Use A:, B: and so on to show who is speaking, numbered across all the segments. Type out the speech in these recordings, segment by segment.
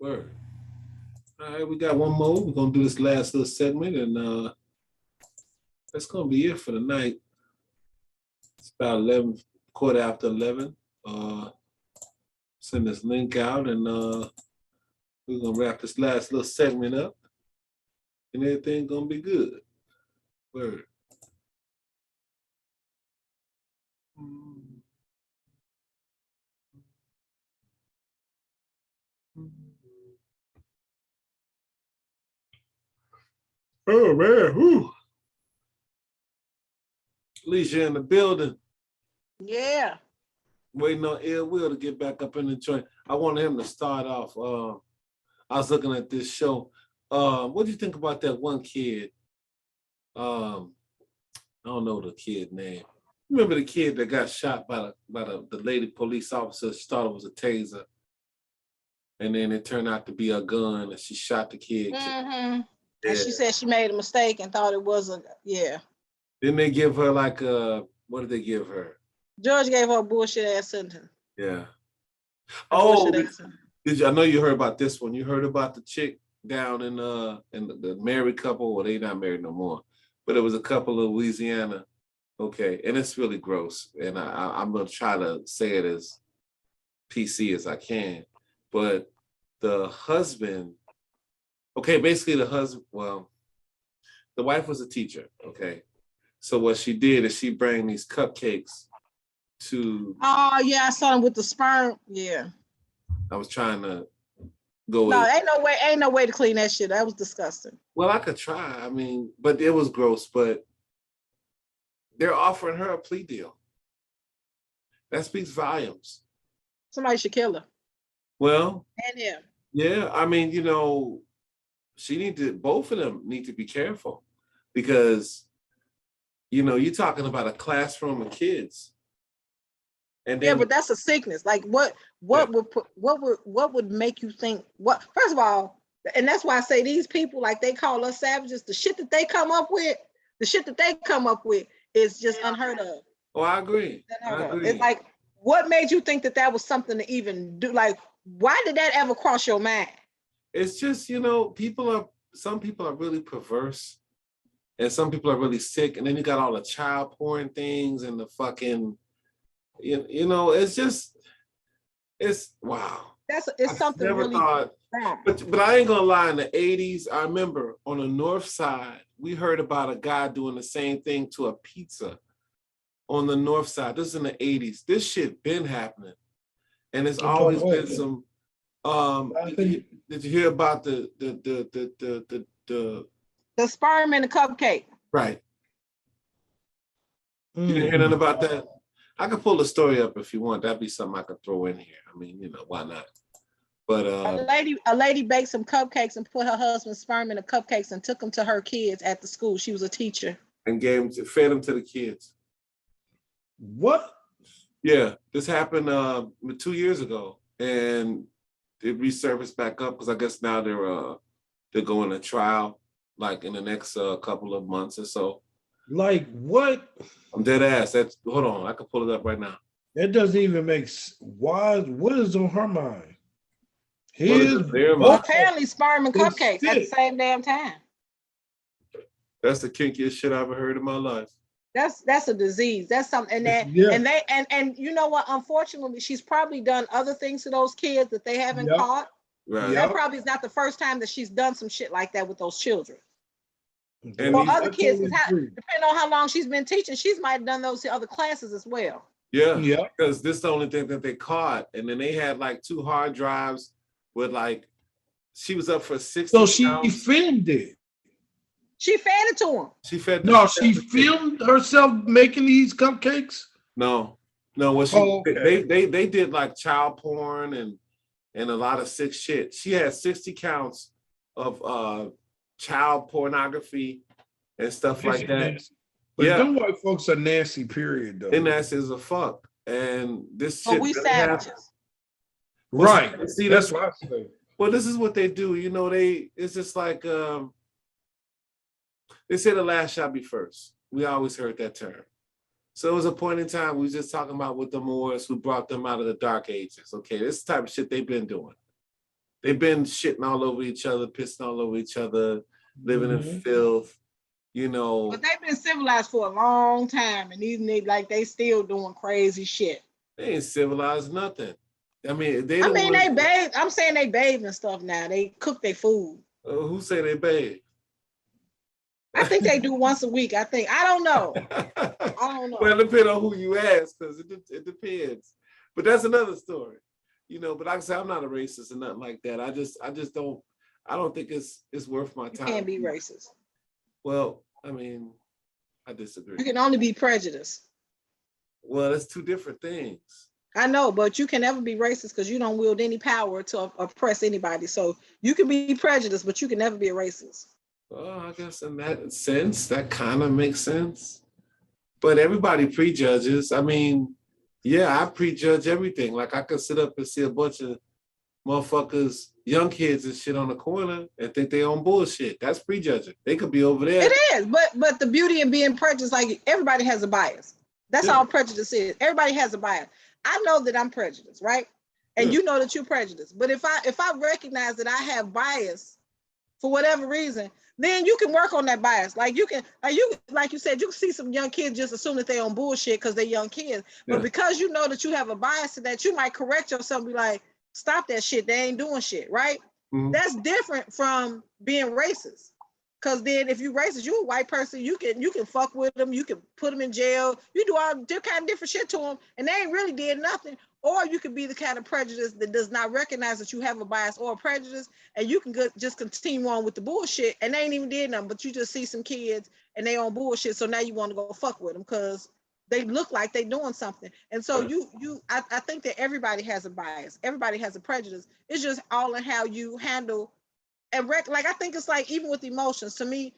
A: Word. All right, we got one more. We're gonna do this last little segment, and that's gonna be it for the night. It's about 11, quarter after 11. Send this link out, and we're gonna wrap this last little segment up, and everything gonna be good. Word. Oh man, whew. Alicia in the building.
B: Yeah.
A: Waiting on Ill Will to get back up in the joint. I wanted him to start off. I was looking at this show. What do you think about that one kid? I don't know the kid name. Remember the kid that got shot by the lady police officer? She thought it was a taser, and then it turned out to be a gun, and she shot the kid.
B: Mm-hmm. Yeah. And she said she made a mistake and thought it was a
A: Didn't they give her like what did they give her?
B: Judge gave her a bullshit ass sentence.
A: Yeah. Oh, did you? I know you heard about this one. You heard about the chick down in the married couple. Well, they not married no more, but it was a couple of Louisiana. Okay, and it's really gross, and I'm gonna try to say it as PC as I can, but the husband. Okay, basically the husband. Well, the wife was a teacher. Okay, so what she did is she bring these cupcakes to.
B: Oh yeah, I saw him with the sperm. Yeah.
A: I was trying to go.
B: No, ain't no way to clean that shit. That was disgusting.
A: Well, I could try. I mean, but it was gross. But they're offering her a plea deal. That speaks volumes.
B: Somebody should kill her.
A: Well,
B: and him.
A: Yeah, I mean, both of them need to be careful because, you're talking about a classroom of kids. And then,
B: but that's a sickness. Like what would make you think what? First of all, and that's why I say these people, like they call us savages. The shit that they come up with is just unheard of.
A: Oh, I agree.
B: It's like, what made you think that was something to even do? Like, why did that ever cross your mind?
A: It's just, some people are really perverse and some people are really sick. And then you got all the child porn things and the fucking, it's wow.
B: It's something
A: never
B: really
A: thought, but I ain't gonna lie, in the 80s, I remember on the north side, we heard about a guy doing the same thing to a pizza on the north side. This is in the 80s. This shit been happening. And it's always been some did you hear about the
B: sperm in the cupcake?
A: Right. You didn't hear nothing about that? I could pull the story up if you want. That'd be something I could throw in here. I mean, why not? But
B: a lady baked some cupcakes and put her husband's sperm in the cupcakes and took them to her kids at the school. She was a teacher.
A: And fed them to the kids.
C: What?
A: Yeah, this happened 2 years ago, and it resurfaced back up because I guess now they're going to trial like in the next couple of months or so.
C: Like what?
A: I'm dead ass. Hold on, I can pull it up right now.
C: That doesn't even make why. What is on her mind?
B: Apparently sperm and cupcakes at the same damn time.
A: That's the kinkiest shit I've ever heard in my life.
B: That's a disease. That's something, and you know what? Unfortunately, she's probably done other things to those kids that they haven't caught.
A: Right.
B: That probably is not the first time that she's done some shit like that with those children.
A: And
B: or other kids, depending on how long she's been teaching, she's might have done those other classes as well.
A: Yeah. Because this is the only thing that they caught, and then they had like 2 hard drives with like she was up for 60.
C: So she filmed it.
B: She fed it to him.
A: She fed.
C: She filmed herself making these cupcakes.
A: No. What they did like child porn and a lot of sick shit. She had 60 counts of child pornography and stuff like that.
C: But them white folks are nasty. Period. Though.
A: They're nasty as a fuck. And this shit.
B: But we savages.
C: Right.
A: See, that's what I say. Well, this is what they do. It's just like they say the last shall be first. We always heard that term. So it was a point in time we was just talking about with the Moors who brought them out of the dark ages. Okay, this type of shit they've been doing. They've been shitting all over each other, pissing all over each other, living in filth, you know.
B: But they've been civilized for a long time, and these niggas, like, they still doing crazy shit.
A: They ain't civilized nothing. I mean, they
B: I
A: don't
B: mean,
A: want
B: they bathe. I'm saying they bathe and stuff now. They cook their food.
A: who say they bathe?
B: I think they do once a week. I don't know. I don't know.
A: Well, it depends on who you ask, because it depends. But that's another story, you know. But like I said, I'm not a racist or nothing like that. I just don't. I don't think it's worth my time.
B: You can't be racist.
A: Well, I mean, I disagree.
B: You can only be prejudiced.
A: Well, that's two different things.
B: I know, but you can never be racist because you don't wield any power to oppress anybody. So you can be prejudiced, but you can never be a racist.
A: Well, I guess in that sense, that kind of makes sense. But everybody prejudges. I mean, yeah, I prejudge everything. Like, I could sit up and see a bunch of motherfuckers, young kids and shit on the corner and think they own bullshit. That's prejudging. They could be over there.
B: It is, but the beauty in being prejudiced, like, everybody has a bias. That's all prejudice is. Everybody has a bias. I know that I'm prejudiced, right? And you know that you're prejudiced. But if I recognize that I have bias for whatever reason, then you can work on that bias. Like, you like you said, you can see some young kids just assume that they on bullshit because they're young kids. But because you know that you have a bias to that, you might correct yourself and be like, stop that shit. They ain't doing shit, right? Mm-hmm. That's different from being racist. Because then if you racist, you a white person, you can fuck with them, you can put them in jail, you do all kind of different shit to them, and they ain't really did nothing. Or you can be the kind of prejudice that does not recognize that you have a bias or a prejudice, and you can just continue on with the bullshit, and they ain't even did nothing, but you just see some kids and they on bullshit, so now you want to go fuck with them because they look like they doing something. And so I think that everybody has a bias, everybody has a prejudice. It's just all in how you handle. And like, I think it's like, even with emotions, to me,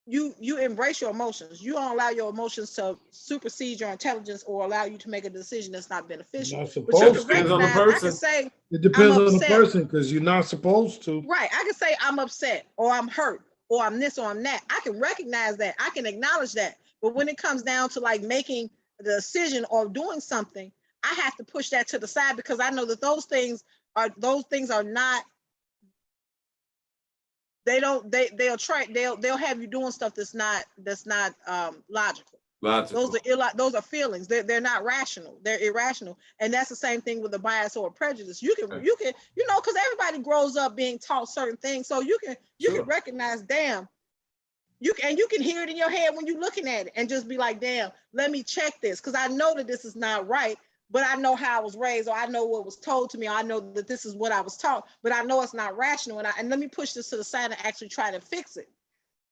B: you embrace your emotions. You don't allow your emotions to supersede your intelligence or allow you to make a decision that's not beneficial.
C: Not supposed
B: but you
C: to.
A: Depends on the person.
B: I can say
C: it depends on the person, because you're not supposed to.
B: Right. I can say I'm upset or I'm hurt or I'm this or I'm that. I can recognize that. I can acknowledge that. But when it comes down to like making the decision or doing something, I have to push that to the side because I know that those things are not. They'll have you doing stuff that's not logical. Those are feelings. They're not rational. They're irrational. And that's the same thing with a bias or a prejudice. You can because everybody grows up being taught certain things. So you can recognize, damn, you can hear it in your head when you're looking at it and just be like, damn, let me check this because I know that this is not right. But I know how I was raised, or I know what was told to me, or I know that this is what I was taught, but I know it's not rational. And let me push this to the side and actually try to fix it.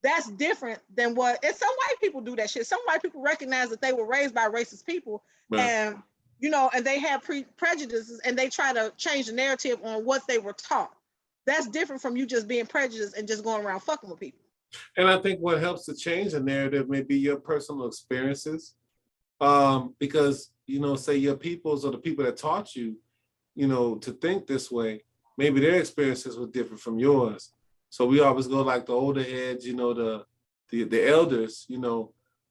B: That's different than and some white people do that shit. Some white people recognize that they were raised by racist people, and they have prejudices, and they try to change the narrative on what they were taught. That's different from you just being prejudiced and just going around fucking with people.
A: And I think what helps to change the narrative may be your personal experiences. Because, say your peoples or the people that taught you, to think this way, maybe their experiences were different from yours. So we always go like the older heads, the elders,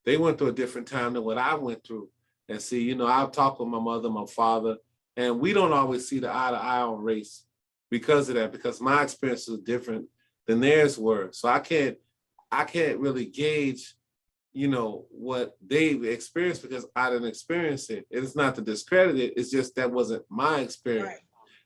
A: they went through a different time than what I went through. And see, I've talked with my mother, my father, and we don't always see the eye to eye on race because of that, because my experience was different than theirs were. So I can't really gauge what they've experienced because I didn't experience it. It's not to discredit it. It's just that wasn't my experience. Right.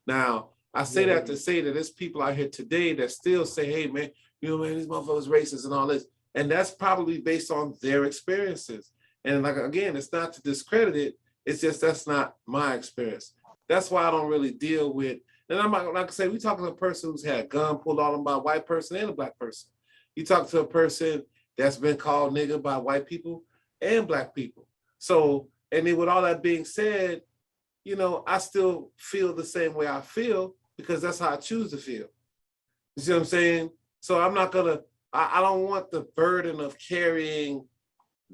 A: Now, I say that to say that there's people out here today that still say, hey, man, these motherfuckers racist and all this. And that's probably based on their experiences. And like, again, it's not to discredit it. It's just that's not my experience. That's why I don't really deal with, and I'm not, like I say, we talking to a person who's had a gun pulled on them by a white person and a black person. You talk to a person that's been called nigger by white people and black people. So, and then with all that being said, I still feel the same way I feel because that's how I choose to feel. You see what I'm saying? So I'm not I don't want the burden of carrying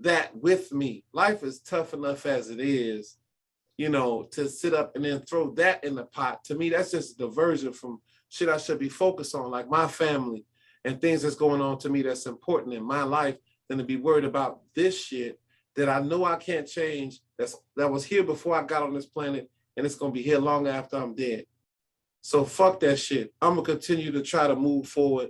A: that with me. Life is tough enough as it is, to sit up and then throw that in the pot. To me, that's just a diversion from shit I should be focused on, like my family and things that's going on to me that's important in my life, than to be worried about this shit that I know I can't change, that was here before I got on this planet, and it's going to be here long after I'm dead. So fuck that shit. I'm gonna continue to try to move forward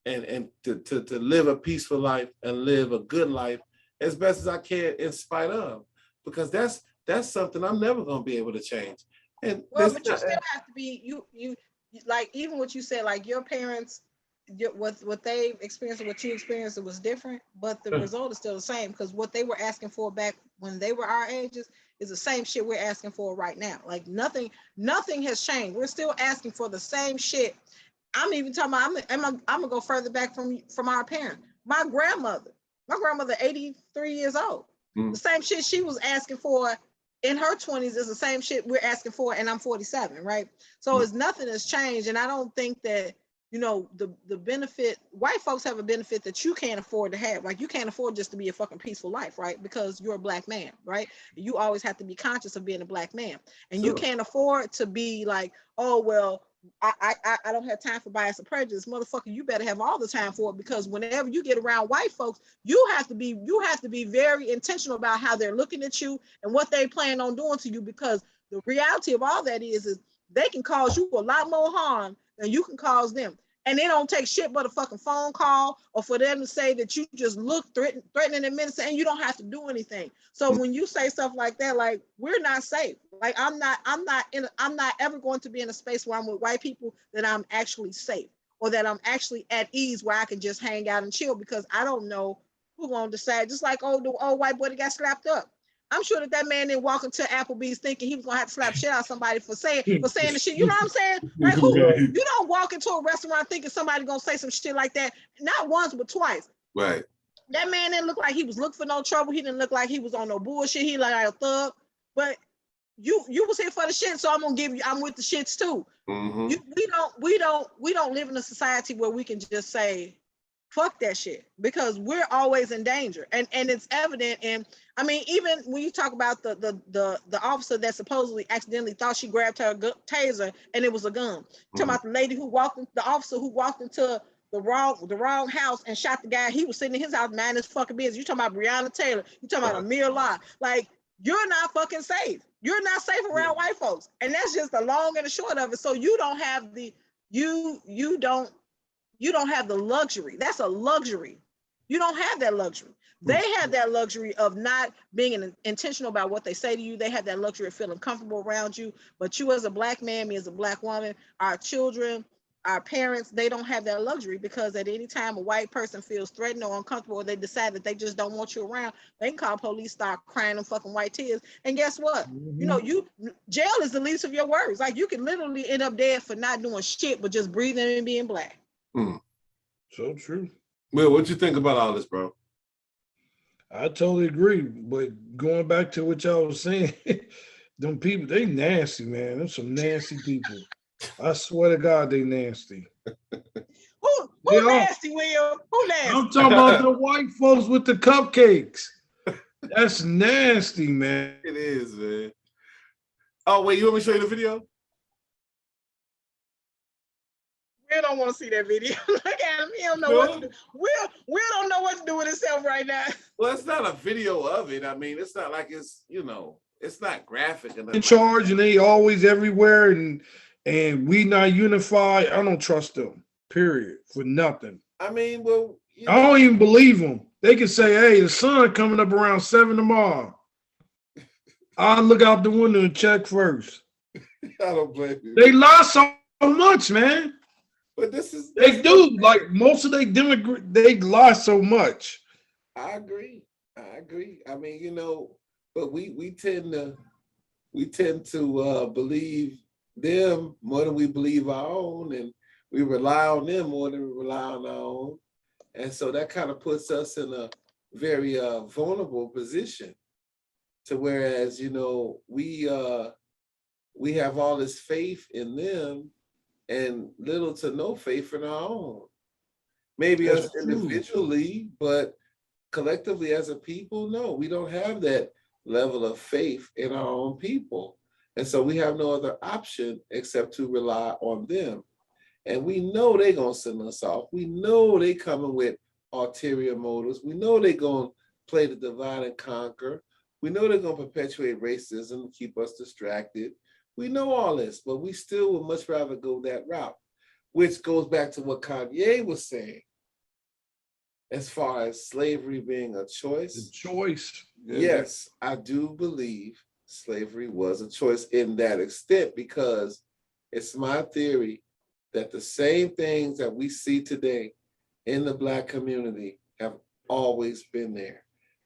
A: and to live a peaceful life and live a good life as best as I can in spite of, because that's something I'm never gonna be able to change. And
B: Well, but you still have to be like, even what you said, like your parents, what they experienced and what you experienced, it was different, but the result is still the same, because what they were asking for back when they were our ages is the same shit we're asking for right now. Like nothing has changed. We're still asking for the same shit. I'm even talking about, I'm gonna go further back from our parents. My grandmother, 83 years old. The same shit she was asking for in her 20s is the same shit we're asking for, and I'm 47, right? So it's nothing has changed, and I don't think that, you know, the benefit, white folks have a benefit that you can't afford to have. Like, you can't afford just to be a fucking peaceful life, right? Because you're a black man, right? You always have to be conscious of being a black man, and you can't afford to be like, oh well, I don't have time for bias or prejudice. Motherfucker, you better have all the time for it, because whenever you get around white folks, you have to be very intentional about how they're looking at you and what they plan on doing to you, because the reality of all that is they can cause you a lot more harm than you can cause them. And they don't take shit but a fucking phone call, or for them to say that you just look threatening and menacing, and you don't have to do anything. So when you say stuff like that, like, we're not safe. Like, I'm not ever going to be in a space where I'm with white people that I'm actually safe, or that I'm actually at ease where I can just hang out and chill, because I don't know who's gonna decide. Just like the old white boy that got slapped up. I'm sure that man didn't walk into Applebee's thinking he was gonna have to slap shit out of somebody for saying the shit. You know what I'm saying? Like, you don't walk into a restaurant thinking somebody gonna say some shit like that. Not once, but twice.
A: Right.
B: That man didn't look like he was looking for no trouble. He didn't look like he was on no bullshit. He like a thug. But you was here for the shit, so I'm with the shits too. We don't live in a society where we can just say fuck that shit, because we're always in danger, and it's evident. And I mean, even when you talk about the officer that supposedly accidentally thought she grabbed her taser and it was a gun, talking about the lady the officer who walked into the wrong house and shot the guy. He was sitting in his house minding his fucking business. You talking about Breonna Taylor? You talking about Amir Allah? Like, you're not fucking safe. You're not safe around white folks, and that's just the long and the short of it. So you don't have the you don't have the luxury. That's a luxury. You don't have that luxury. They have that luxury of not being intentional about what they say to you. They have that luxury of feeling comfortable around you. But you, as a black man, me as a black woman, our children, our parents, they don't have that luxury, because at any time a white person feels threatened or uncomfortable, or they decide that they just don't want you around, they can call police, start crying them fucking white tears. And guess what? You know, jail is the least of your worries. Like, you can literally end up dead for not doing shit but just breathing and being black.
C: So true.
A: Will, what you think about all this, bro?
C: I totally agree. But going back to what y'all was saying, them people, they nasty, man. Them some nasty people. I swear to God, they nasty.
B: Who nasty, Will? Who nasty?
C: I'm talking about the white folks with the cupcakes. That's nasty, man.
A: It is, man. Oh, wait, you want me to show you the video?
B: We don't want to see that video. Look at him. He don't know what to do. We don't know what to do with himself right now.
A: Well, it's not a video of it. I mean, it's not like it's, you know, it's not graphic enough.
C: In charge, and they always everywhere, and we not unified. I don't trust them. Period. For nothing.
A: I mean, well,
C: I don't even believe them. They can say, "Hey, the sun coming up around 7 tomorrow." I'll look out the window and check first.
A: I don't blame you.
C: They lie so much, man.
A: But
C: they do. Like, most of they they lie so much.
A: I agree. I mean, you know, but we tend to believe them more than we believe our own, and we rely on them more than we rely on our own. And so that kind of puts us in a very vulnerable position, to whereas, you know, we have all this faith in them and little to no faith in our own. Maybe
C: That's
A: us individually, but collectively as a people, no, we don't have that level of faith in our own people. And so we have no other option except to rely on them. And we know they're going to send us off. We know they coming with ulterior motives. We know they're going to play the divide and conquer. We know they're going to perpetuate racism, keep us distracted. We know all this, but we still would much rather go that route, which goes back to what Kanye was saying as far as slavery being a choice.
C: The choice.
A: Yes, I do believe slavery was a choice in that extent, because it's my theory that the same things that we see today in the Black community have always been there.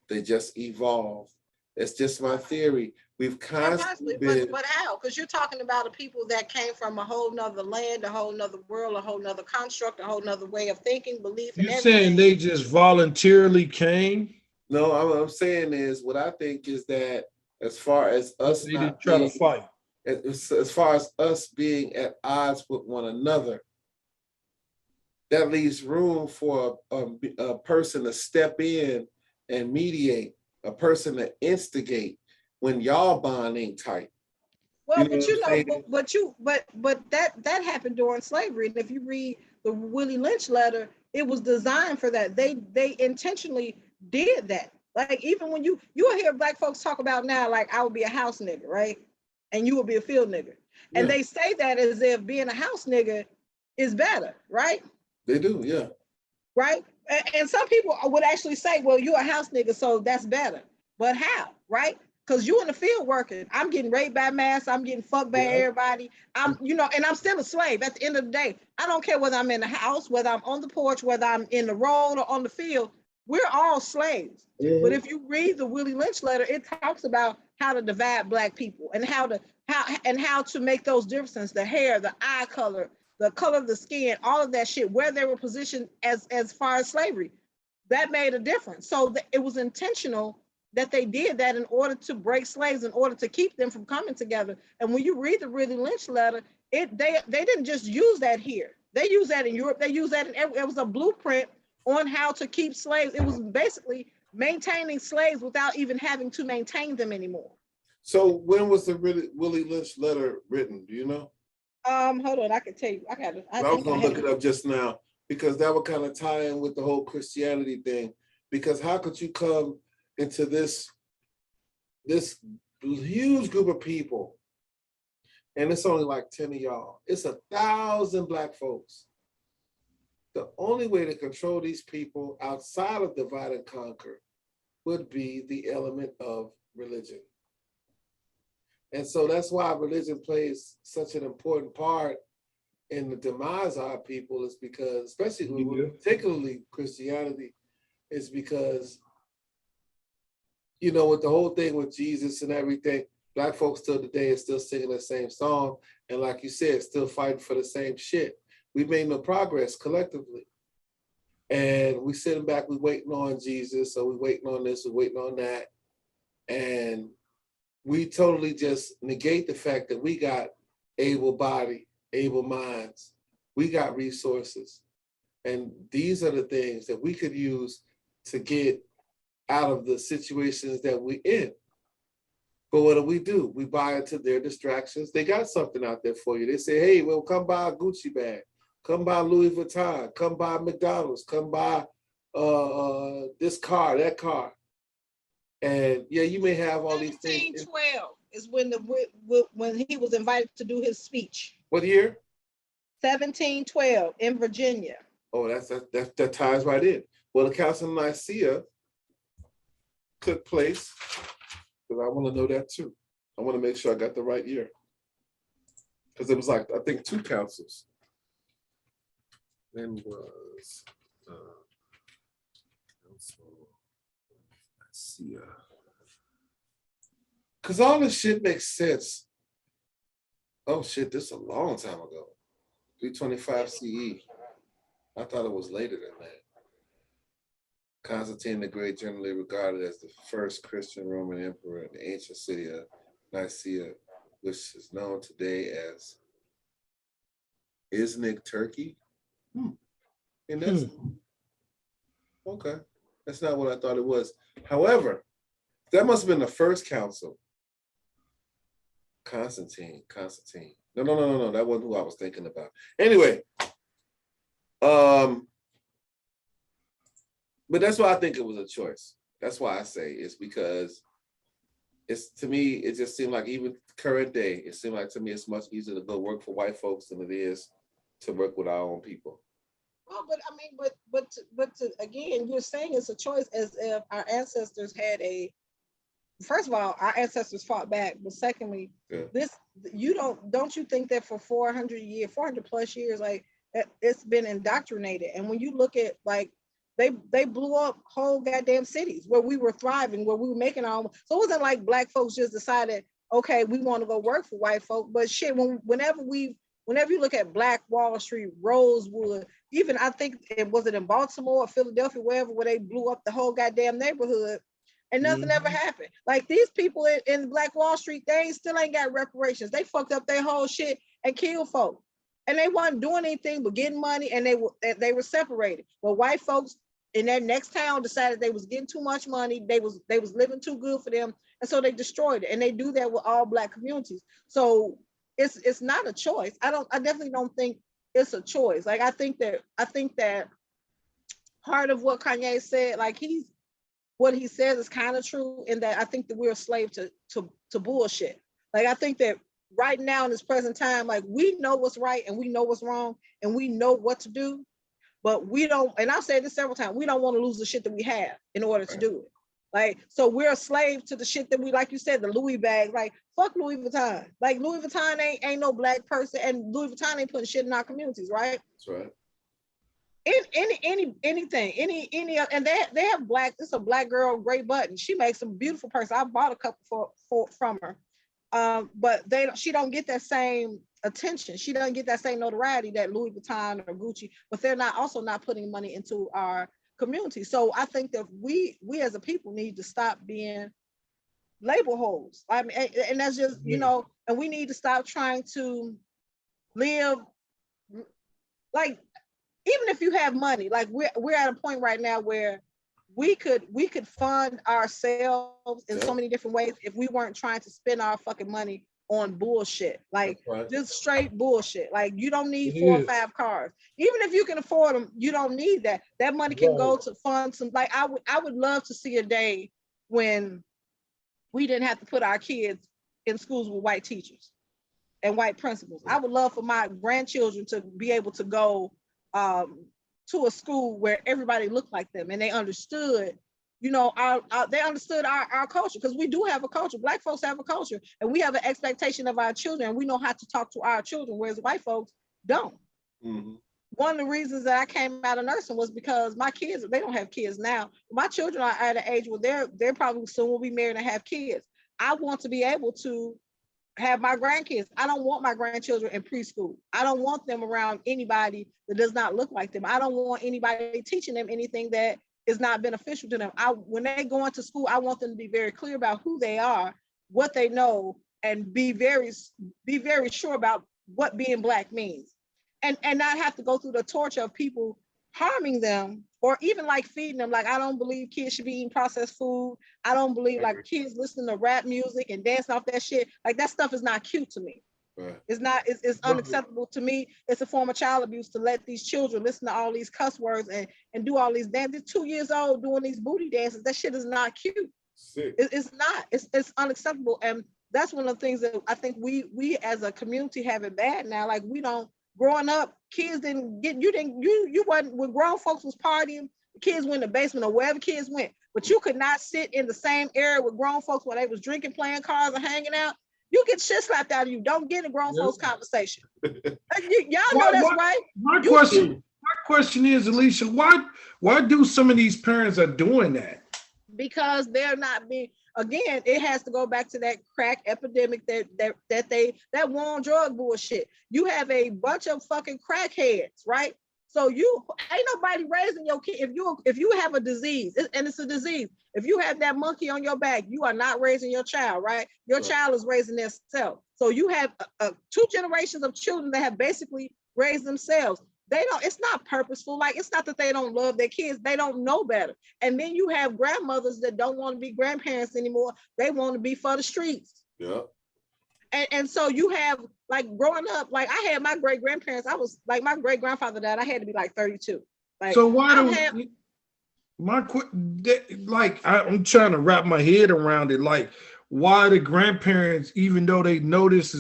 A: They just evolved. It's just my theory. We've constantly been.
B: But how? Because you're talking about a people that came from a whole nother land, a whole nother world, a whole nother construct, a whole nother way of thinking, belief, and
C: You're
B: everything.
C: saying they just voluntarily came?
A: No, what I'm saying is, what I think is that as far as us
C: They
A: not
C: didn't try
A: being,
C: to fight.
A: as far as us being at odds with one another, that leaves room for a person to step in and mediate, a person to instigate when y'all bond ain't tight.
B: Well,
A: You know
B: but you
A: what I'm
B: know,
A: saying?
B: but that happened during slavery. And if you read the Willie Lynch letter, it was designed for that. They intentionally did that. Like, even when you will hear Black folks talk about now, like, I would be a house nigga, right? And you will be a field nigga. And
A: Yeah.
B: they say that as if being a house nigga is better, right?
A: They do, yeah.
B: Right? And some people would actually say, well, you're a house nigga, so that's better. But how, right? Because you in the field working. I'm getting raped by mass. I'm getting fucked by everybody. And I'm still a slave at the end of the day. I don't care whether I'm in the house, whether I'm on the porch, whether I'm in the road or on the field. We're all slaves.
A: Mm-hmm.
B: But if you read the Willie Lynch letter, it talks about how to divide Black people and how to make those differences, the hair, the eye color, the color of the skin, all of that shit, where they were positioned as far as slavery. That made a difference. So it was intentional that they did that in order to break slaves, in order to keep them from coming together. And when you read the Willie Lynch letter, they didn't just use that here. They used that in Europe. They used that it was a blueprint on how to keep slaves. It was basically maintaining slaves without even having to maintain them anymore.
A: So when was the Willie Lynch letter written? Do you know?
B: Hold on, I can tell you. I
A: was gonna look it up just now, because that would kind of tie in with the whole Christianity thing. Because how could you come into this huge group of people, and it's only like 10 of y'all? It's 1,000 Black folks. The only way to control these people outside of divide and conquer would be the element of religion. And so that's why religion plays such an important part in the demise of our people, is because, especially particularly Christianity, is because, with the whole thing with Jesus and everything, Black folks still today is still singing the same song. And like you said, still fighting for the same shit. We made no progress collectively. And we sitting back, we waiting on Jesus, so we waiting on this, we waiting on that. And we totally just negate the fact that we got able body, able minds, we got resources. And these are the things that we could use to get out of the situations that we're in. But what do? We buy into their distractions. They got something out there for you. They say, hey, well, come buy a Gucci bag, come buy Louis Vuitton, come buy McDonald's, come buy this car, that car. And yeah, you may have all these things.
B: 1712 is when he was invited to do his speech.
A: What year?
B: 1712 in Virginia.
A: Oh, that ties right in. Well, the Council of Nicaea took place, because I want to know that too. I want to make sure I got the right year, because it was like, I think, 2 councils. Then was Council of Nicaea. Because all this shit makes sense. Oh shit, this is a long time ago. 325 CE. I thought it was later than that. Constantine the Great, generally regarded as the first Christian Roman emperor in the ancient city of Nicaea, which is known today as Iznik, Turkey. And that's okay. That's not what I thought it was. However, that must have been the first council. Constantine. No. That wasn't who I was thinking about. Anyway, but that's why I think it was a choice. That's why I say it's because to me, it just seemed like even current day, it seems like to me it's much easier to go work for white folks than it is to work with our own people.
B: Well, but I mean, again, you're saying it's a choice as if our ancestors had a. First of all, our ancestors fought back, but secondly, this don't you think that for 400 plus years, like it's been indoctrinated, and when you look at like they blew up whole goddamn cities where we were thriving, where we were making our own. So it wasn't like black folks just decided, okay, we want to go work for white folk, but shit, whenever you look at Black Wall Street, Rosewood, even I think it was in Baltimore or Philadelphia, wherever, where they blew up the whole goddamn neighborhood and nothing ever happened. Like these people in Black Wall Street, they still ain't got reparations. They fucked up their whole shit and killed folk. And they weren't doing anything but getting money, and they were separated. But white folks in their next town decided they was getting too much money. They was living too good for them. And so they destroyed it. And they do that with all black communities. So it's not a choice. I definitely don't think it's a choice. Like I think that part of what Kanye said, like what he says is kind of true, in that I think that we're a slave to bullshit. Like I think that right now in this present time, like we know what's right and we know what's wrong and we know what to do, but we don't, and I've said this several times, we don't want to lose the shit that we have in order to do it. Like, so we're a slave to the shit that we, like you said, the Louis bag, like fuck Louis Vuitton. Like Louis Vuitton ain't no black person, and Louis Vuitton ain't putting shit in our communities, right?
A: That's right.
B: Anything, and they have black. It's a black girl, Great Button. She makes a beautiful purse. I bought a couple from her, but she don't get that same attention. She doesn't get that same notoriety that Louis Vuitton or Gucci. But they're also not putting money into our community. So I think that we as a people need to stop being label holes. I mean, and that's just and we need to stop trying to live like. Even if you have money, like we're at a point right now where we could fund ourselves in so many different ways if we weren't trying to spend our fucking money on bullshit, like just straight bullshit. Like you don't need 4 or 5 cars. Even if you can afford them, you don't need that. That money can go to fund some. Like I would love to see a day when we didn't have to put our kids in schools with white teachers and white principals. I would love for my grandchildren to be able to go to a school where everybody looked like them and they understood, they understood our culture, because we do have a culture. Black folks have a culture, and we have an expectation of our children, and we know how to talk to our children, whereas white folks don't. Mm-hmm. One of the reasons that I came out of nursing was because my kids, they don't have kids now. My children are at an age where they're probably soon will be married and have kids. I want to be able to have my grandkids. I don't want my grandchildren in preschool. I don't want them around anybody that does not look like them. I don't want anybody teaching them anything that is not beneficial to them. When they go into school, I want them to be very clear about who they are, what they know, and be very sure about what being black means, and not have to go through the torture of people harming them, or even like feeding them. Like I don't believe kids should be eating processed food. I don't believe like kids listening to rap music and dancing off that shit. Like that stuff is not cute to me. Right. It's unacceptable to me. It's a form of child abuse to let these children listen to all these cuss words and do all these dances. 2 years old doing these booty dances. That shit is not cute. It's not. It's unacceptable. And that's one of the things that I think we as a community have it bad now. Like we don't. Growing up, kids didn't get, you wasn't, when grown folks was partying, the kids went in the basement or wherever kids went, but you could not sit in the same area with grown folks while they was drinking, playing cards, and hanging out. You get shit slapped out of you. Don't get a grown folks conversation. Y'all know that's right.
C: My question is, Alicia, why do some of these parents are doing that?
B: Because they're not being, again, it has to go back to that crack epidemic that war on drug bullshit. You have a bunch of fucking crackheads, right? So you ain't nobody raising your kid. If you have a disease, and it's a disease, if you have that monkey on your back, you are not raising your child, right? Your child is raising themselves. So you have 2 generations of children that have basically raised themselves. It's not purposeful. Like, it's not that they don't love their kids. They don't know better. And then you have grandmothers that don't want to be grandparents anymore. They want to be for the streets. Yeah. And so you have, like, growing up, like I had my great grandparents. I was like, my great grandfather died. I had to be like 32. Like,
C: so why I'm trying to wrap my head around it. Like, why the grandparents, even though they notice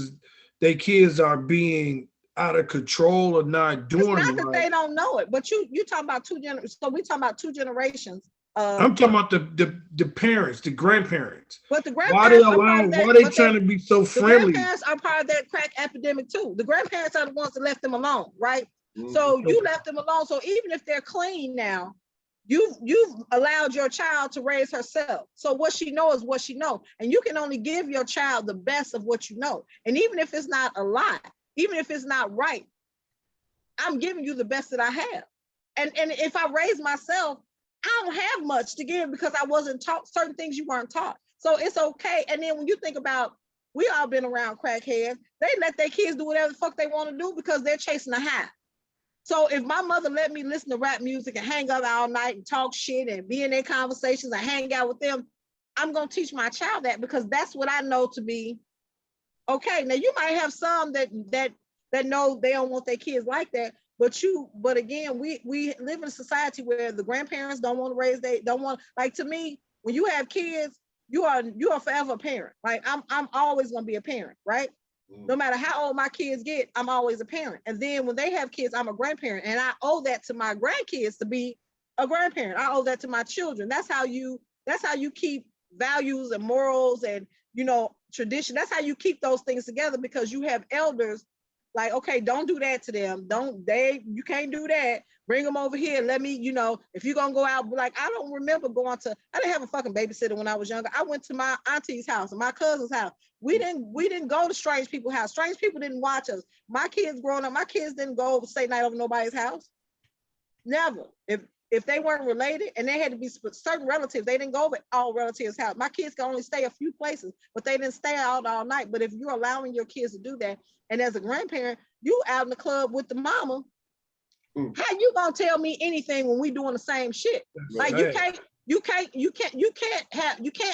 C: their kids are being out of control or not
B: It's
C: doing
B: not that
C: right.
B: they don't know it, but you talking about two generations. So we talking about two generations.
C: I'm talking about the parents, the grandparents.
B: But the
C: Why they
B: grandparents are part
C: allow?
B: of that.
C: Why they
B: But
C: trying to be so
B: the
C: friendly?
B: grandparents are part of that crack epidemic too. The grandparents are the ones that left them alone, right?
A: Mhm.
B: So you left them alone. So even if they're clean now, you've allowed your child to raise herself. So what she knows is what she knows, and you can only give your child the best of what you know. And even if it's not a lot, even if it's not right, I'm giving you the best that I have. And if I raise myself, I don't have much to give because I wasn't taught certain things you weren't taught. So it's okay. And then when you think about, we all been around crackheads, they let their kids do whatever the fuck they want to do because they're chasing a high. So if my mother let me listen to rap music and hang up all night and talk shit and be in their conversations and hang out with them, I'm gonna teach my child that because that's what I know to be okay. Now you might have some that know they don't want their kids like that, but again, we live in a society where the grandparents don't want to raise, they don't want, like, to me, when you have kids, you are forever a parent. Like I'm always gonna be a parent, right? No matter how old my kids get, I'm always a parent. And then when they have kids, I'm a grandparent. And I owe that to my grandkids to be a grandparent. I owe that to my children. That's how you keep values and morals and, tradition. That's how you keep those things together, because you have elders like, okay, don't do that to them. You can't do that. Bring them over here. Let me, if you're going to go out, like, I don't remember I didn't have a fucking babysitter when I was younger. I went to my auntie's house and my cousin's house. We didn't go to strange people's house. Strange people didn't watch us. My kids growing up, my kids didn't go stay night over nobody's house. Never. If they weren't related, and they had to be certain relatives, they didn't go over all relatives' house. My kids can only stay a few places, but they didn't stay out all night. But if you're allowing your kids to do that, and as a grandparent, you out in the club with the mama, how you gonna tell me anything when we doing the same shit? Like, you can't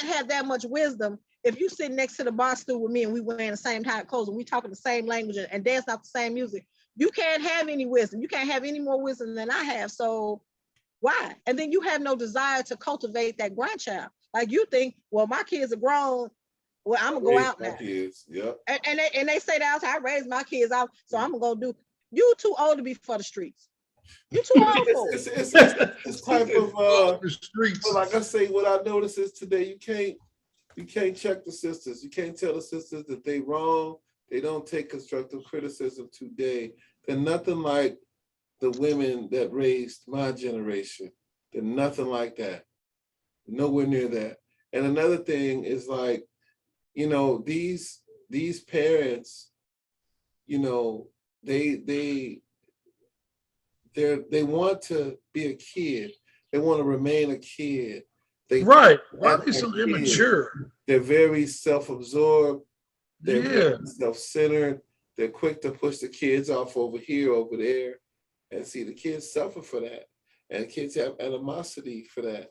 B: have that much wisdom if you sit next to the bar stool with me and we wearing the same kind of clothes and we talking the same language and dance out the same music. You can't have any wisdom. You can't have any more wisdom than I have. So why? And then you have no desire to cultivate that grandchild. Like, you think, well, my kids are grown. Well, I'm gonna go out now.
A: Kids, yep.
B: And they say that I raised my kids out, so I'm gonna go do. You too old to be for the streets. You too old for it.
A: It's type of
C: the streets.
A: But like I say, what I notice is today you can't check the sisters. You can't tell the sisters that they wrong. They don't take constructive criticism today. They're nothing like the women that raised my generation. They're nothing like that. Nowhere near that. And another thing is, like, these parents, they want to be a kid. They want to remain a kid.
C: Why are they so immature?
A: They're very self-absorbed. They're very self-centered. They're quick to push the kids off over here, over there. And see, the kids suffer for that. And kids have animosity for that.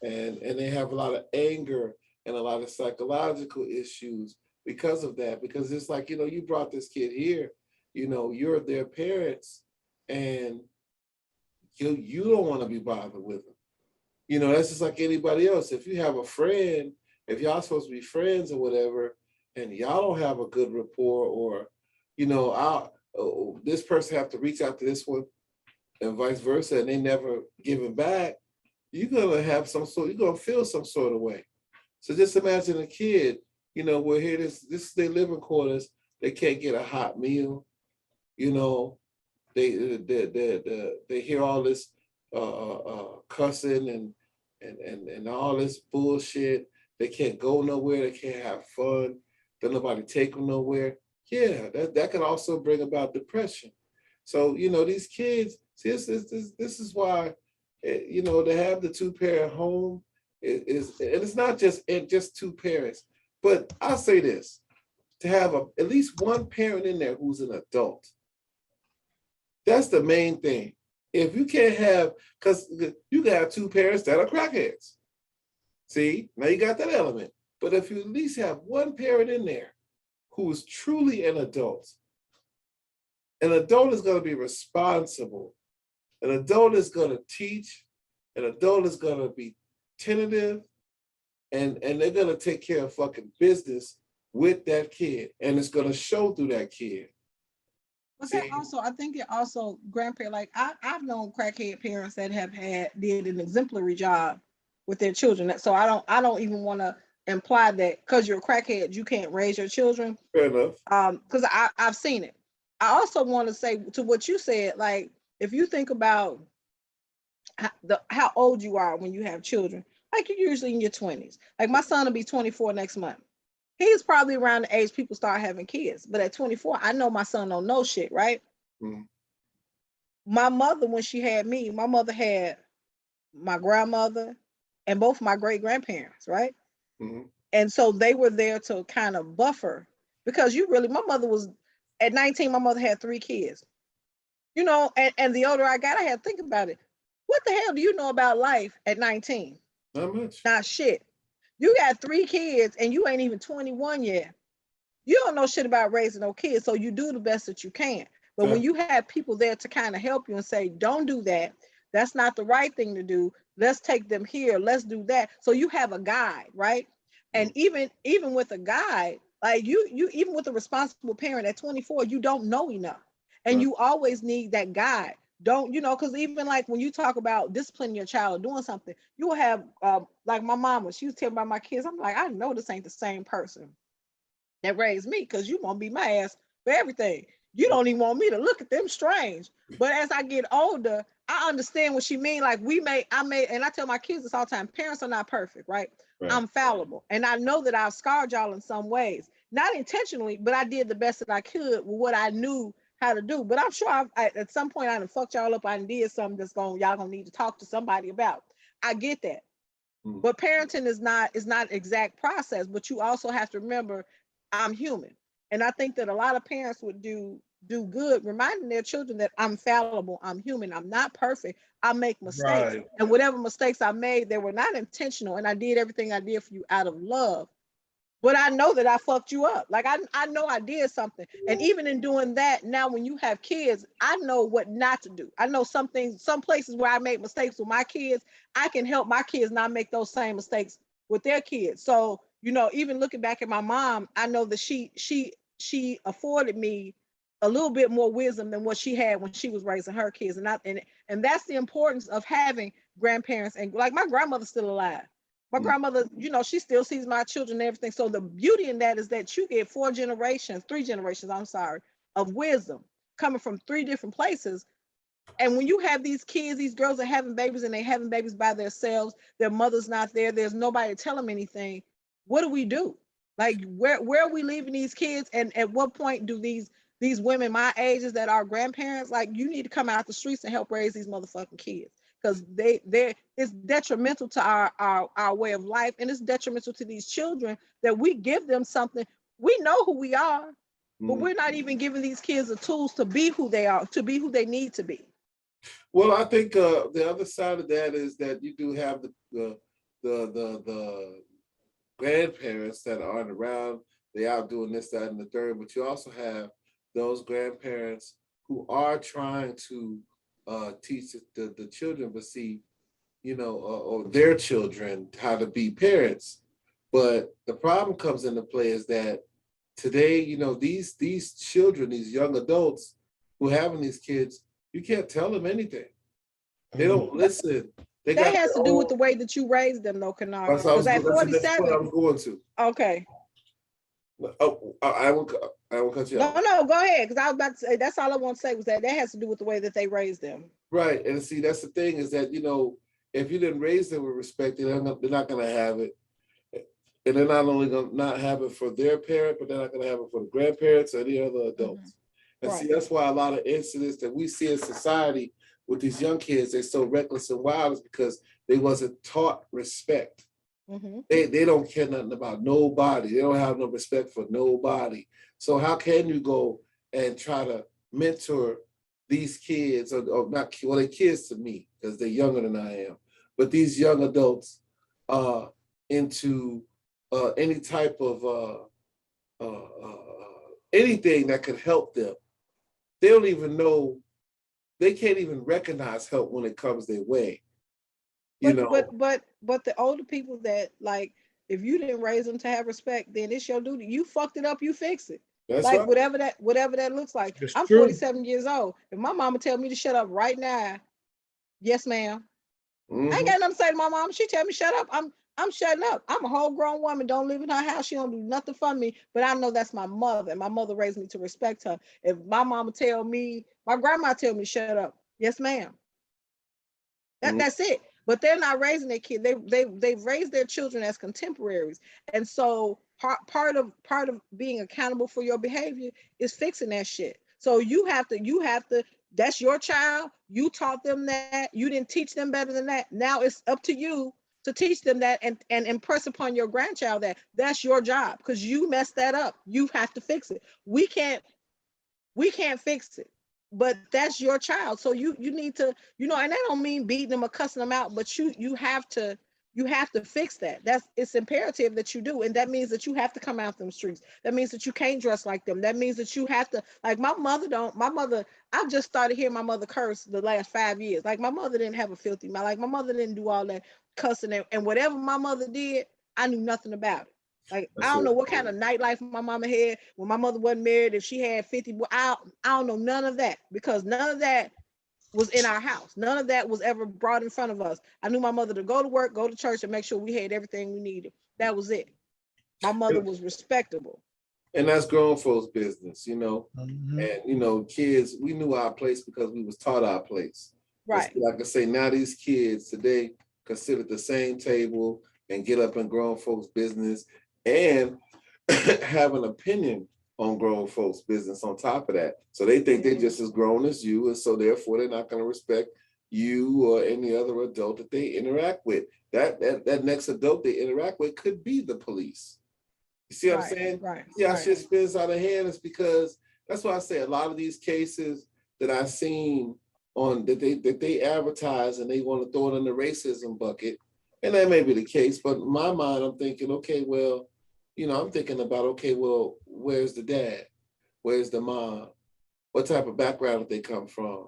A: And they have a lot of anger and a lot of psychological issues because of that. Because it's like, you brought this kid here, you're their parents, and you don't want to be bothered with them. That's just like anybody else. If you have a friend, if y'all supposed to be friends or whatever, and y'all don't have a good rapport, or, this person have to reach out to this one and vice versa, and they never give it back, you're going to feel some sort of way. So just imagine a kid, we're here, this is their living quarters. They can't get a hot meal. They hear all this cussing and all this bullshit. They can't go nowhere. They can't have fun. Don't nobody take them nowhere. Yeah, that can also bring about depression. So, these kids, see, this is why, to have the two-parent home is, and it's not just two parents, but I'll say this, to have at least one parent in there who's an adult. That's the main thing. If you can't have, because you can have two parents that are crackheads. See, now you got that element. But if you at least have one parent in there who is truly an adult is going to be responsible. An adult is going to teach. An adult is going to be tentative. and they're gonna take care of fucking business with that kid, and it's gonna show through that kid.
B: But that also, I think it also grandparent, like I've known crackhead parents that have did an exemplary job with their children. So I don't even want to imply that because you're a crackhead you can't raise your children.
A: Fair enough.
B: Because I've seen it. I also want to say to what you said, like if you think about how old you are when you have children, like you're usually in your 20s. Like my son will be 24 next month. He's probably around the age people start having kids. But at 24, I know my son don't know shit, right? Mm-hmm. My mother, when she had me, my mother had my grandmother and both my great grandparents, right? Mm-hmm. And so they were there to kind of buffer because my mother was at 19, my mother had 3 kids. You know, and the older I got, I had to think about it. What the hell do you know about life at 19?
A: Not much.
B: Not shit. You got 3 kids and you ain't even 21 yet. You don't know shit about raising no kids, so you do the best that you can. But when you have people there to kind of help you and say, don't do that, that's not the right thing to do. Let's take them here. Let's do that. So you have a guide, right? And even with a guide, like you even with a responsible parent at 24, you don't know enough. And you always need that guide. Don't, because even like when you talk about disciplining your child or doing something, you will have, like my mama, she was telling about my kids. I'm like, I know this ain't the same person that raised me because you won't be my ass for everything. You don't even want me to look at them strange. But as I get older, I understand what she mean. Like and I tell my kids this all the time, parents are not perfect, right? I'm fallible. And I know that I've scarred y'all in some ways, not intentionally, but I did the best that I could with what I knew how to do. But I'm sure at some point I done fucked y'all up. I did something that's y'all gonna need to talk to somebody about. I get that. But parenting is not exact process, but you also have to remember I'm human. And I think that a lot of parents would do good reminding their children that I'm fallible, I'm human, I'm not perfect, I make mistakes. Right. And whatever mistakes I made, they were not intentional. And I did everything I did for you out of love. But I know that I fucked you up. Like I know I did something. And even in doing that, now when you have kids, I know what not to do. I know some places where I make mistakes with my kids, I can help my kids not make those same mistakes with their kids. So, even looking back at my mom, I know that she afforded me a little bit more wisdom than what she had when she was raising her kids. And that's the importance of having grandparents. And like my grandmother's still alive. My grandmother, she still sees my children and everything. So the beauty in that is that you get 3 generations, of wisdom coming from 3 different places. And when you have these kids, these girls are having babies and they having babies by themselves, their mother's not there, there's nobody to tell them anything. What do? Like, where are we leaving these kids? And at what point do these women my ages that are grandparents, like, you need to come out the streets and help raise these motherfucking kids. Because it's detrimental to our way of life, and it's detrimental to these children that we give them something. We know who we are, but we're not even giving these kids the tools to be who they are, to be who they need to be.
A: Well, I think the other side of that is that you do have the grandparents that aren't around. They out doing this, that, and the third. But you also have those grandparents who are trying to teach the children, but see, or their children how to be parents. But the problem comes into play is that today, these children, these young adults who are having these kids, you can't tell them anything. They don't listen.
B: That has to do with the way that you raised them, though, Kennard. Because at 47,
A: I was going to.
B: Okay.
A: Oh, I won't cut you off.
B: No, go ahead. Because I was about to say, that's all I want to say was that has to do with the way that they raised them.
A: Right. And see, that's the thing is that, if you didn't raise them with respect, they're not going to have it. And they're not only going to not have it for their parent, but they're not going to have it for the grandparents or any other adults. And see, that's why a lot of incidents that we see in society with these young kids, they're so reckless and wild, is because they wasn't taught respect. They don't care nothing about nobody. They don't have no respect for nobody. So how can you go and try to mentor these kids, or not? Well, they're kids to me because they're younger than I am. But these young adults into any type of anything that could help them. They don't even know. They can't even recognize help when it comes their way.
B: But the older people that, like, if you didn't raise them to have respect, then it's your duty. You fucked it up, you fix it.
A: That's
B: Like
A: right.
B: whatever that looks like.
C: It's
B: I'm
C: true.
B: 47 years old. If my mama tell me to shut up right now, yes, ma'am. I ain't got nothing to say to my mom. She tell me shut up. I'm shutting up. I'm a whole grown woman. Don't live in her house. She don't do nothing for me. But I know that's my mother, and my mother raised me to respect her. If my mama tell me, my grandma tell me shut up, yes, ma'am. That's it. But they're not raising their kid. They've raised their children as contemporaries. And so part of being accountable for your behavior is fixing that shit. So you have to, that's your child. You taught them that. You didn't teach them better than that. Now it's up to you to teach them that and impress upon your grandchild that that's your job, because you messed that up. You have to fix it. We can't fix it, but that's your child. So you need to, and that don't mean beating them or cussing them out, but you have to fix that. It's imperative that you do. And that means that you have to come out them streets. That means that you can't dress like them. That means that you have to, like my mother, I've just started hearing my mother curse the last 5 years. Like my mother didn't have a filthy mouth. Like my mother didn't do all that cussing, and whatever my mother did, I knew nothing about it. Like, I don't know what kind of nightlife my mama had when my mother wasn't married, if she had 50, I don't know none of that, because none of that was in our house. None of that was ever brought in front of us. I knew my mother to go to work, go to church, and make sure we had everything we needed. That was it. My mother was respectable.
A: And that's grown folks' business,
C: Mm-hmm.
A: And, kids, we knew our place because we was taught our place.
B: Right.
A: Like I say, now these kids today can sit at the same table and get up in grown folks' business and have an opinion on grown folks' business on top of that. So they think they're just as grown as you, and so therefore they're not going to respect you or any other adult that they interact with. That next adult they interact with could be the police. You see what I'm saying?
B: Right.
A: Yeah, shit spins out of hand. It's because that's why I say a lot of these cases that I've seen on that they advertise and they want to throw it in the racism bucket. And that may be the case, but in my mind, I'm thinking, okay, well, I'm thinking about, okay, well, where's the dad? Where's the mom? What type of background did they come from?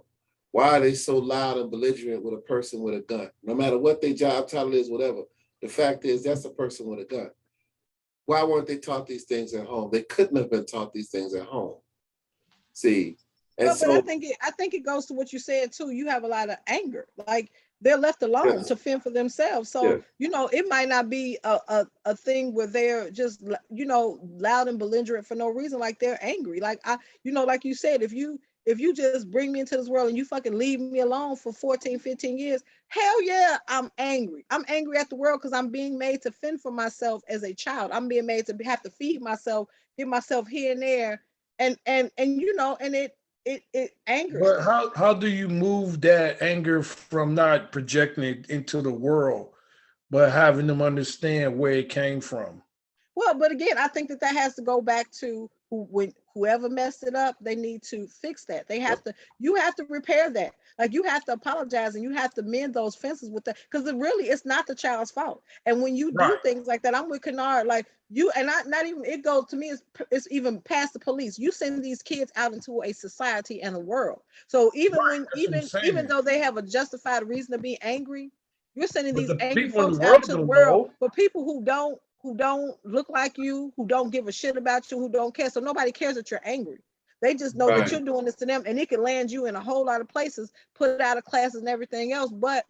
A: Why are they so loud and belligerent with a person with a gun? No matter what their job title is, whatever. The fact is, that's a person with a gun. Why weren't they taught these things at home? They couldn't have been taught these things at home. See, and
B: but I think it goes to what you said too. You have a lot of anger. Like they're left alone to fend for themselves. So, it might not be a thing where they're just, loud and belligerent for no reason. Like they're angry. Like like you said, if you just bring me into this world and you fucking leave me alone for 14, 15 years, hell yeah, I'm angry. I'm angry at the world because I'm being made to fend for myself as a child. I'm being made to have to feed myself, get myself here and there. And it angers
C: But
B: them.
C: how do you move that anger from not projecting it into the world, but having them understand where it came from?
B: Well, but again, I think that has to go back to whoever messed it up, they need to fix that. You have to repair that. Like you have to apologize and you have to mend those fences with that, because it's not the child's fault. And when you do things like that, I'm with Kennard. Like you, and not even, it goes to me, it's even past the police. You send these kids out into a society and a world. So even though they have a justified reason to be angry, you're sending these angry folks out to the world for people who don't look like you, who don't give a shit about you, who don't care. So nobody cares that you're angry. They just know that you're doing this to them, and it can land you in a whole lot of places, put out of classes and everything else. But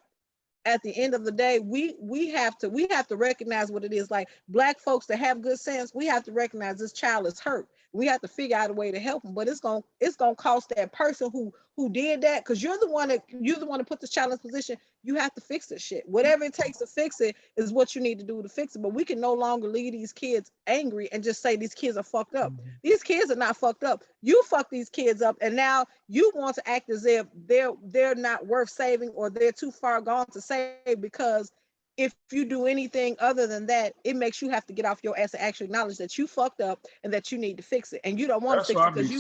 B: at the end of the day, we have to recognize what it is. Like Black folks that have good sense, we have to recognize this child is hurt. We have to figure out a way to help them, but it's gonna cost that person who did that, because you're the one to put this child in this position. You have to fix this shit. Whatever it takes to fix it is what you need to do to fix it. But we can no longer leave these kids angry and just say these kids are fucked up. Mm-hmm. These kids are not fucked up. You fuck these kids up, and now you want to act as if they're not worth saving, or they're too far gone to save, because if you do anything other than that, it makes you have to get off your ass and actually acknowledge that you fucked up and that you need to fix it. And you don't want to fix it because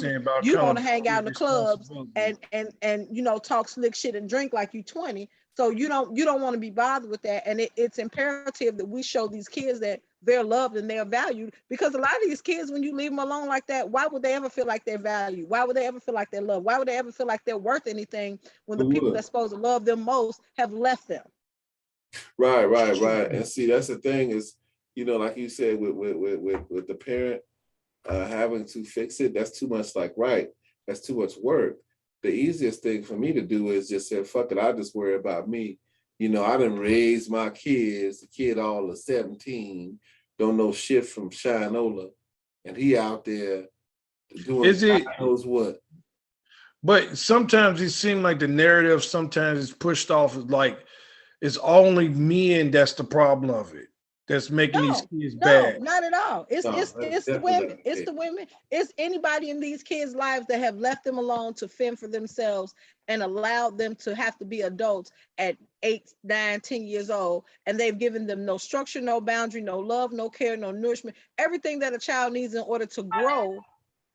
B: you want to hang out in the clubs and talk slick shit and drink like you 20. So you don't want to be bothered with that. And it's imperative that we show these kids that they're loved and they're valued, because a lot of these kids, when you leave them alone like that, why would they ever feel like they're valued? Why would they ever feel like they're loved? Why would they ever feel like they're worth anything when the people that's supposed to love them most have left them?
A: Right. And see, that's the thing is, you know, like you said, with the parent having to fix it, that's too much. Like, right, that's too much work. The easiest thing for me to do is just say, fuck it, I just worry about me. You know, I done raised my kids, the kid all of 17, don't know shit from Shinola, and he out there doing
C: Is it?
A: God knows what.
C: But sometimes it seems like the narrative sometimes is pushed off as like it's only men that's the problem of it. That's making these kids bad.
B: Not at all. It's
A: No,
B: it's
A: that's
B: it's the
A: definitely not
B: women.
A: the
B: It's
A: case.
B: the women. It's anybody in these kids' lives that have left them alone to fend for themselves and allowed them to have to be adults at 8, 9, 10 years old, and they've given them no structure, no boundary, no love, no care, no nourishment, everything that a child needs in order to grow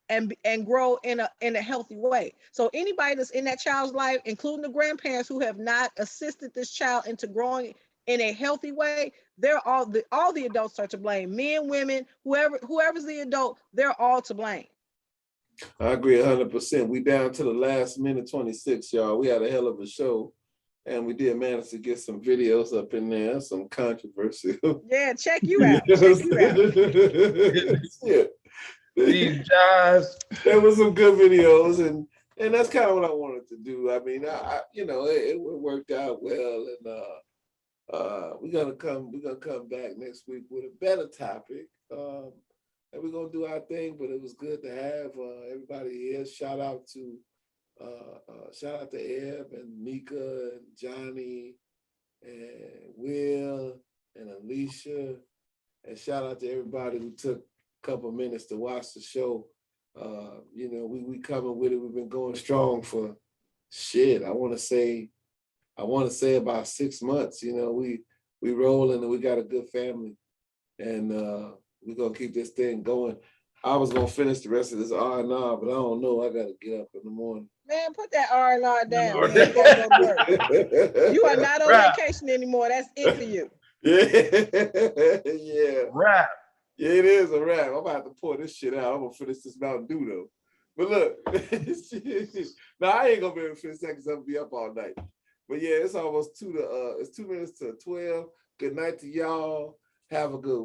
B: and grow in a healthy way. So anybody that's in that child's life, including the grandparents who have not assisted this child into growing in a healthy way, they're all the adults are to blame. Men, women, whoever's the adult, they're all to blame.
A: I agree 100%. We down to the last minute 26, y'all. We had a hell of a show, and we did manage to get some videos up in there, some controversy.
B: Yeah, check you out. Check you out.
A: Yeah.
C: These guys.
A: There was some good videos, and that's kind of what I wanted to do. I mean, I you know, it worked out well, and we're gonna come back next week with a better topic. And we're gonna do our thing, but it was good to have everybody here. Shout out to Eb and Mika and Johnny and Will and Alicia, and shout out to everybody who took a couple minutes to watch the show. You know, we coming with it. We've been going strong for shit. I want to say about 6 months. You know, we rolling and we got a good family, and we're gonna keep this thing going. I was gonna finish the rest of this R&R, but I don't know. I gotta get up in the morning.
B: Man, put that R&R down, man. You gotta go to work. You are not on vacation anymore. That's it for you.
A: Yeah.
C: Rap.
A: Yeah, it is a wrap. I'm about to pour this shit out. I'm gonna finish this Mountain Dew though. But look, now I ain't gonna be able to finish that because I'm gonna be up all night. But yeah, it's almost it's 2 minutes to 12. Good night to y'all. Have a good